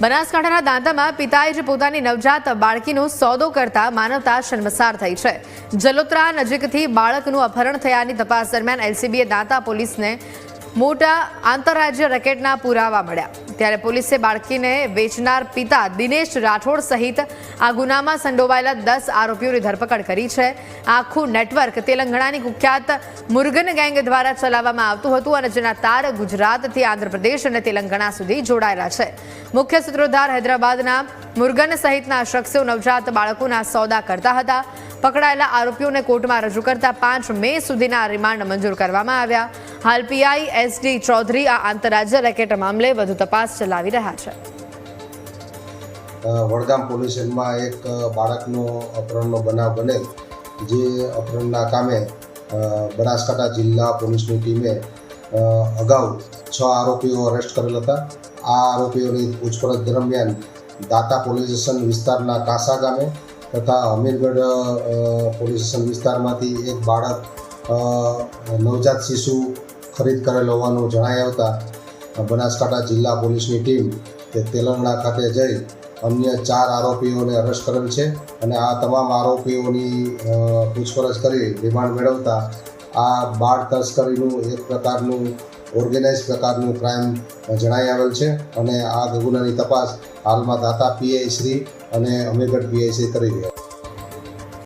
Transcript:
બનાસકાંઠાના દાંતામાં પિતાએ જ પોતાની નવજાત બાળકીનો સોદો કરતા માનવતા શર્મસાર થઈ છે। જલોત્રા નજીકથી બાળકનું અપહરણ થયાની તપાસ દરમિયાન એલસીબીએ દાંતા પોલીસને મોટા આંતરરાજ્ય રેકેટના પુરાવા મળ્યા। ત્યારે પોલીસે બાળકીને વેચનાર પિતા દિનેશ રાઠોડ સહિત આ ગુનામાં સંડોવાયેલા 10 આરોપીઓની ધરપકડ કરી છે। આખું નેટવર્ક તેલંગાણાની કુખ્યાત મુર્ગન ગેંગ દ્વારા ચલાવવામાં આવતું હતું અને જેના તાર ગુજરાતથી આંધ્રપ્રદેશ અને તેલંગાણા સુધી જોડાયેલા છે। મુખ્ય સૂત્રધાર હૈદરાબાદના મુર્ગન સહિતના શખ્સો નવજાત બાળકોના સોદા કરતા હતા। પકડાયેલા આરોપીઓને કોર્ટમાં રજૂ કરતા 5 મે સુધીના રિમાન્ડ મંજૂર કરવામાં આવ્યા। હાલ પીઆઈ એસડી ચૌધરી આ આંતરરાજ્ય રેકેટ મામલે વધુ તપાસ ચલાવી રહ્યા છે। વડગામ પોલીસ સ્ટેશનમાં એક બાળકનો અપહરણનો બનાવ બનેલ, જે અપહરણના કામે બનાસકાંઠા જિલ્લા પોલીસની ટીમે અગાઉ 6 આરોપીઓ અરેસ્ટ કરેલ હતા। આ આરોપીઓની પૂછપરછ દરમિયાન દાંતા પોલીસ સ્ટેશન વિસ્તારના કાંસા ગામે તથા અમીરગઢ પોલીસ સ્ટેશન વિસ્તારમાંથી એક બાળક નવજાત શિશુ ખરીદ કરેલ હોવાનું જણાઈ આવતા બનાસકાંઠા જિલ્લા પોલીસની ટીમ તેલંગાણા ખાતે જઈ અન્ય 4 આરોપીઓને અરેસ્ટ કરેલ છે અને આ તમામ આરોપીઓની પૂછપરછ કરી રિમાન્ડ મેળવતા આ બાળ તસ્કરીનું એક પ્રકારનું ઓર્ગેનાઇઝ પ્રકારનું ક્રાઇમ જણાઈ આવેલ છે અને આ ગુનાની તપાસ હાલમાં દાંતા પીઆઈ શ્રી અને અમીરગઢ પીઆઈ શ્રી કરી રહ્યા છે।